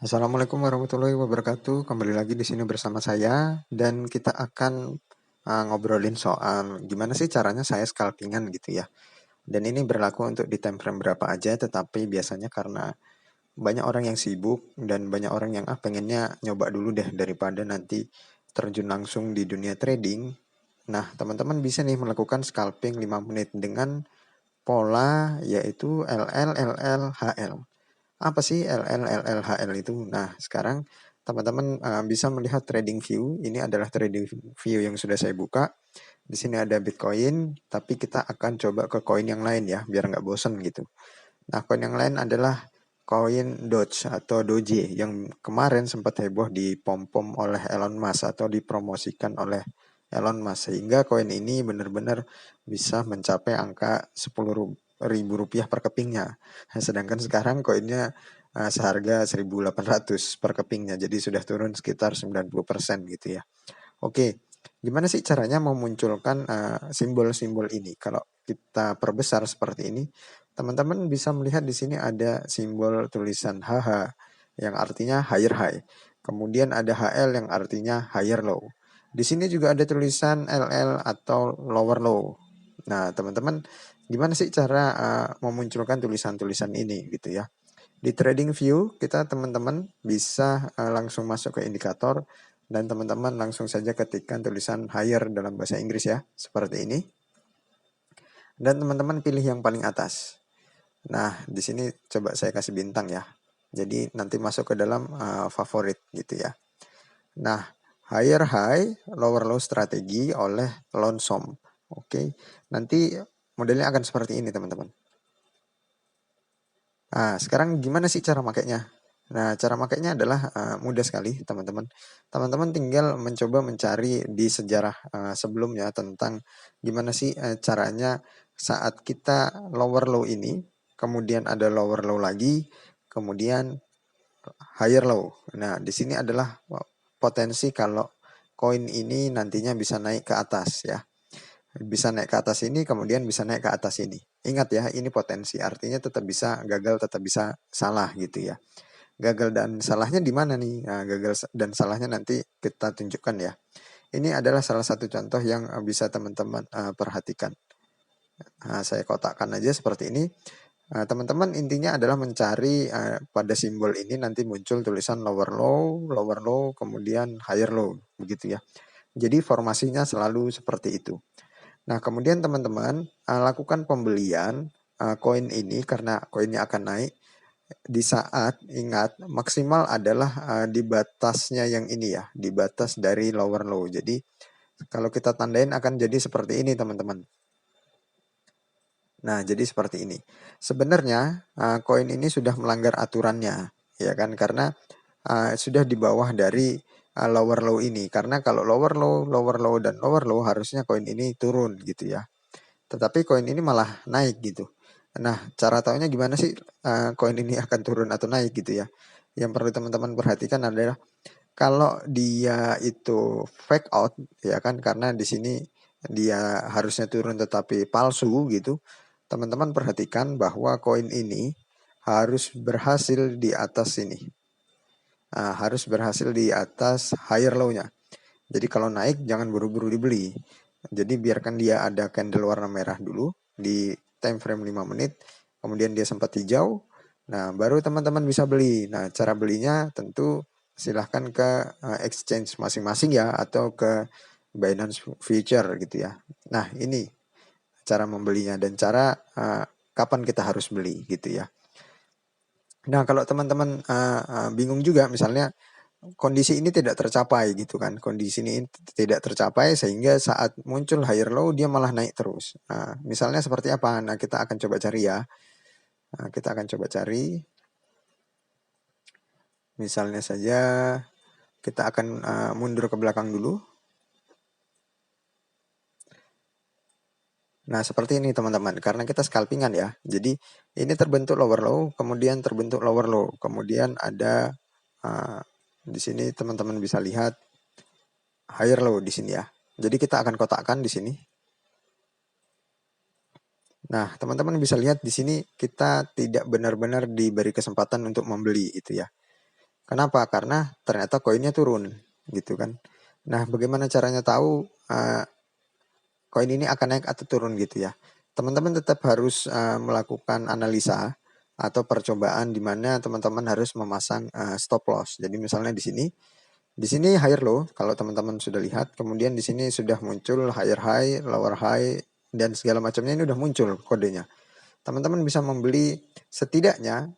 Assalamualaikum warahmatullahi wabarakatuh. Kembali lagi di sini bersama saya dan kita akan ngobrolin soal gimana sih caranya saya scalpingan gitu ya. Dan ini berlaku untuk di time frame berapa aja, tetapi biasanya karena banyak orang yang sibuk dan banyak orang yang pengennya nyoba dulu deh daripada nanti terjun langsung di dunia trading. Nah, teman-teman bisa nih melakukan scalping 5 menit dengan pola yaitu LL, LL, HL. Apa sih LL, LL, HL itu? Nah, sekarang teman-teman bisa melihat trading view. Ini adalah trading view yang sudah saya buka. Di sini ada Bitcoin, tapi kita akan coba ke koin yang lain ya, biar nggak bosen gitu. Nah, koin yang lain adalah koin Doge atau Doge yang kemarin sempat heboh dipom-pom oleh Elon Musk atau dipromosikan oleh Elon Musk, sehingga koin ini benar-benar bisa mencapai angka 10.000 rupiah per kepingnya. Sedangkan sekarang koinnya seharga 1.800 per kepingnya, jadi sudah turun sekitar 90% gitu ya. Oke, gimana sih caranya memunculkan simbol-simbol ini? Kalau kita perbesar seperti ini, teman-teman bisa melihat di sini ada simbol tulisan HH yang artinya higher high. Kemudian ada HL yang artinya higher low. Di sini juga ada tulisan LL atau lower low. Nah, teman-teman, gimana sih cara memunculkan tulisan-tulisan ini gitu ya? Di trading view, kita teman-teman bisa langsung masuk ke indikator dan teman-teman langsung saja ketikkan tulisan higher dalam bahasa Inggris ya, seperti ini. Dan teman-teman pilih yang paling atas. Nah, di sini coba saya kasih bintang ya. Jadi nanti masuk ke dalam favorit gitu ya. Nah, higher high, lower low strategi oleh Lonsom. Oke, nanti modelnya akan seperti ini teman-teman. Nah, sekarang gimana sih cara makainya? Nah, cara makainya adalah mudah sekali, teman-teman. Teman-teman tinggal mencoba mencari di sejarah sebelumnya tentang gimana sih caranya saat kita lower low ini, kemudian ada lower low lagi, kemudian higher low. Nah, di sini adalah potensi kalau koin ini nantinya bisa naik ke atas ya. Bisa naik ke atas ini, kemudian bisa naik ke atas ini. Ingat ya, ini potensi, artinya tetap bisa gagal, tetap bisa salah gitu ya. Gagal dan salahnya di mana nih? Nah, gagal dan salahnya nanti kita tunjukkan ya. Ini adalah salah satu contoh yang bisa teman-teman perhatikan. Nah, saya kotakkan aja seperti ini. Teman-teman intinya adalah mencari pada simbol ini nanti muncul tulisan lower low, kemudian higher low, begitu ya. Jadi formasinya selalu seperti itu. Nah, kemudian teman-teman lakukan pembelian koin ini karena koinnya akan naik di saat ingat maksimal adalah di batasnya yang ini ya, di batas dari lower low. Jadi kalau kita tandain akan jadi seperti ini teman-teman. Nah, jadi seperti ini. Sebenarnya koin ini sudah melanggar aturannya, ya kan? Karena sudah di bawah dari lower low ini. Karena kalau lower low dan lower low harusnya koin ini turun gitu ya. Tetapi koin ini malah naik gitu. Nah, cara taunya gimana sih koin ini akan turun atau naik gitu ya? Yang perlu teman-teman perhatikan adalah kalau dia itu fake out ya kan, karena di sini dia harusnya turun tetapi palsu gitu. Teman-teman perhatikan bahwa koin ini harus berhasil di atas sini. Harus berhasil di atas higher low-nya. Jadi kalau naik jangan buru-buru dibeli. Jadi biarkan dia ada candle warna merah dulu di time frame 5 menit. Kemudian dia sempat hijau. Nah, baru teman-teman bisa beli. Nah, cara belinya tentu silahkan ke exchange masing-masing ya, atau ke Binance Future gitu ya. Nah, ini cara membelinya dan cara kapan kita harus beli gitu ya. Nah, kalau teman-teman bingung juga misalnya kondisi ini tidak tercapai gitu kan. Kondisi ini tidak tercapai sehingga saat muncul higher low dia malah naik terus. Nah, misalnya seperti apa? Nah, kita akan coba cari ya. Nah, kita akan coba cari. Misalnya saja kita akan mundur ke belakang dulu. Nah, seperti ini teman-teman. Karena kita scalpingan ya. Jadi ini terbentuk lower low, kemudian terbentuk lower low. Kemudian ada di sini teman-teman bisa lihat higher low di sini ya. Jadi kita akan kotakkan di sini. Nah, teman-teman bisa lihat di sini kita tidak benar-benar diberi kesempatan untuk membeli itu ya. Kenapa? Karena ternyata koinnya turun, gitu kan. Nah, bagaimana caranya tahu koin ini akan naik atau turun gitu ya? Teman-teman tetap harus melakukan analisa atau percobaan di mana teman-teman harus memasang stop loss. Jadi misalnya di sini higher low kalau teman-teman sudah lihat, kemudian di sini sudah muncul higher high, lower high dan segala macamnya ini udah muncul kodenya. Teman-teman bisa membeli setidaknya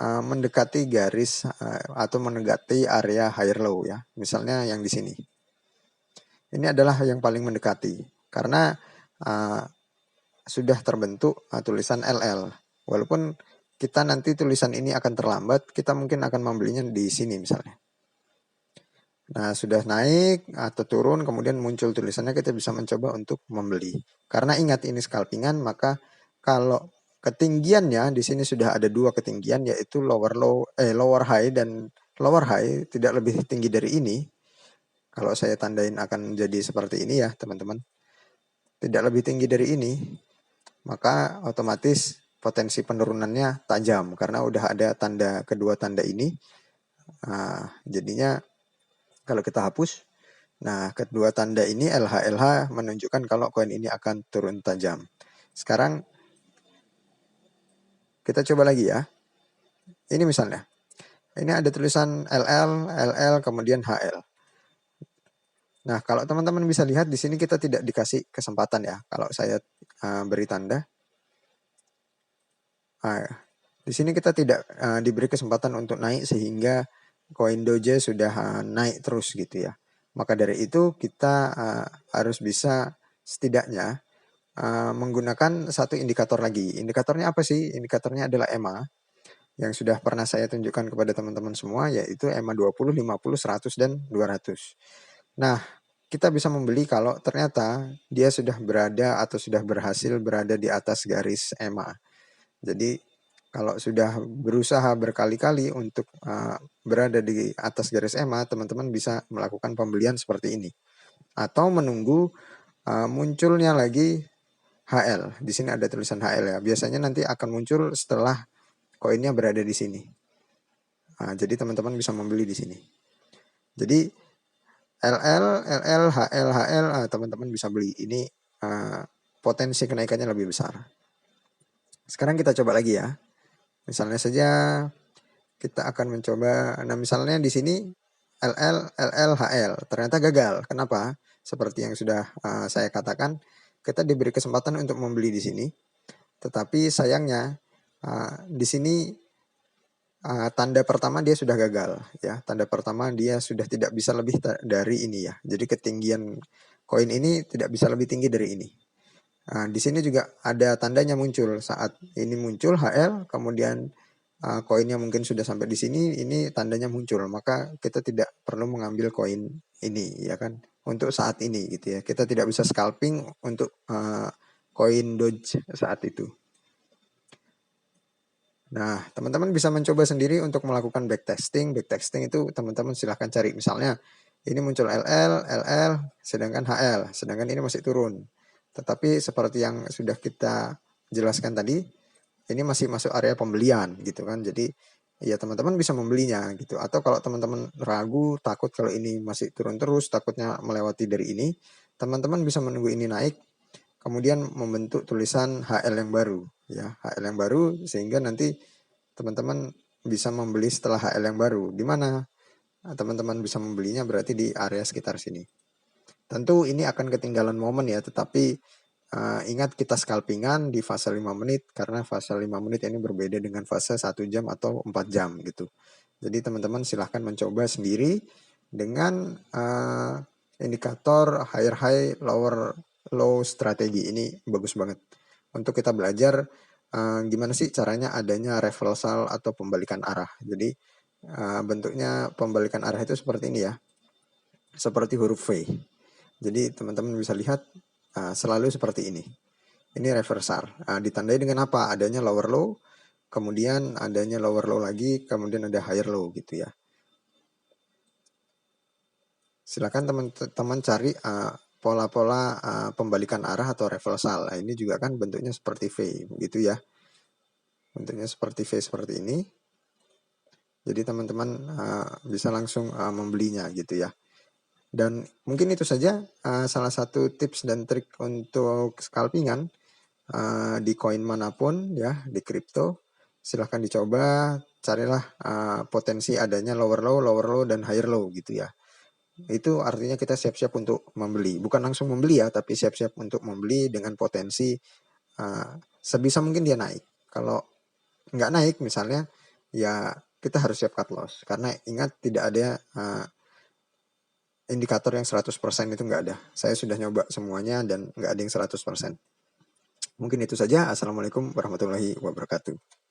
mendekati garis atau mendekati area higher low ya. Misalnya yang di sini. Ini adalah yang paling mendekati karena uh, sudah terbentuk tulisan LL. Walaupun kita nanti tulisan ini akan terlambat, kita mungkin akan membelinya di sini misalnya. Nah, sudah naik atau turun, kemudian muncul tulisannya, kita bisa mencoba untuk membeli. Karena ingat ini scalpingan, maka kalau ketinggiannya di sini sudah ada dua ketinggian, yaitu lower high dan lower high tidak lebih tinggi dari ini. Kalau saya tandain akan jadi seperti ini ya, teman-teman. Tidak lebih tinggi dari ini, maka otomatis potensi penurunannya tajam karena udah ada tanda kedua tanda ini. Jadinya kalau kita hapus, nah kedua tanda ini LH menunjukkan kalau koin ini akan turun tajam. Sekarang kita coba lagi ya. Ini misalnya, ini ada tulisan LL, kemudian HL. Nah, kalau teman-teman bisa lihat di sini kita tidak dikasih kesempatan ya. Kalau saya beri tanda, di sini kita tidak diberi kesempatan untuk naik sehingga koin Doge sudah naik terus gitu ya. Maka dari itu kita harus bisa setidaknya menggunakan satu indikator lagi. Indikatornya apa sih? Indikatornya adalah EMA yang sudah pernah saya tunjukkan kepada teman-teman semua, yaitu EMA 20, 50, 100, dan 200. Nah, kita bisa membeli kalau ternyata dia sudah berada atau sudah berhasil berada di atas garis EMA. Jadi kalau sudah berusaha berkali-kali untuk berada di atas garis EMA, teman-teman bisa melakukan pembelian seperti ini. Atau menunggu munculnya lagi HL. Di sini ada tulisan HL ya. Biasanya nanti akan muncul setelah koinnya berada di sini. Jadi teman-teman bisa membeli di sini. Jadi LL, HL, teman-teman bisa beli. Ini potensi kenaikannya lebih besar. Sekarang kita coba lagi ya. Misalnya saja kita akan mencoba, nah misalnya di sini LL, HL, ternyata gagal. Kenapa? Seperti yang sudah saya katakan, kita diberi kesempatan untuk membeli di sini, tetapi sayangnya di sini tanda pertama dia sudah gagal ya. Tanda pertama dia sudah tidak bisa lebih dari ini ya. Jadi ketinggian koin ini tidak bisa lebih tinggi dari ini. Di sini juga ada tandanya muncul saat ini muncul HL, kemudian koinnya mungkin sudah sampai di sini, ini tandanya muncul, maka kita tidak perlu mengambil koin ini ya kan untuk saat ini gitu ya. Kita tidak bisa scalping untuk koin Doge saat itu. Nah, teman-teman bisa mencoba sendiri untuk melakukan backtesting. Backtesting itu teman-teman silahkan cari. Misalnya ini muncul LL, sedangkan HL, sedangkan ini masih turun. Tetapi seperti yang sudah kita jelaskan tadi, ini masih masuk area pembelian gitu kan. Jadi ya teman-teman bisa membelinya gitu. Atau kalau teman-teman ragu, takut kalau ini masih turun terus, takutnya melewati dari ini, teman-teman bisa menunggu ini naik, kemudian membentuk tulisan HL yang baru ya, HL yang baru, sehingga nanti teman-teman bisa membeli setelah HL yang baru. Di mana teman-teman bisa membelinya berarti di area sekitar sini. Tentu ini akan ketinggalan momen ya, tetapi ingat kita scalpingan di fase 5 menit karena fase 5 menit ini berbeda dengan fase 1 jam atau 4 jam gitu. Jadi teman-teman silahkan mencoba sendiri dengan indikator higher high, lower low strategi. Ini bagus banget untuk kita belajar gimana sih caranya adanya reversal atau pembalikan arah. Jadi bentuknya pembalikan arah itu seperti ini ya, seperti huruf V. Jadi teman-teman bisa lihat selalu seperti ini. Ini reversal. Ditandai dengan apa? Adanya lower low, kemudian adanya lower low lagi, kemudian ada higher low gitu ya. Silakan teman-teman cari pola-pola pembalikan arah atau reversal. Nah, ini juga kan bentuknya seperti V, begitu ya. Bentuknya seperti V seperti ini. Jadi teman-teman bisa langsung membelinya gitu ya. Dan mungkin itu saja salah satu tips dan trik untuk scalpingan di koin manapun ya, di kripto. Silahkan dicoba, carilah potensi adanya lower low, dan higher low gitu ya. Itu artinya kita siap-siap untuk membeli. Bukan langsung membeli ya, tapi siap-siap untuk membeli dengan potensi sebisa mungkin dia naik. Kalau nggak naik misalnya, ya kita harus siap cut loss. Karena ingat tidak ada indikator yang 100% itu nggak ada. Saya sudah nyoba semuanya dan nggak ada yang 100%. Mungkin itu saja. Assalamualaikum warahmatullahi wabarakatuh.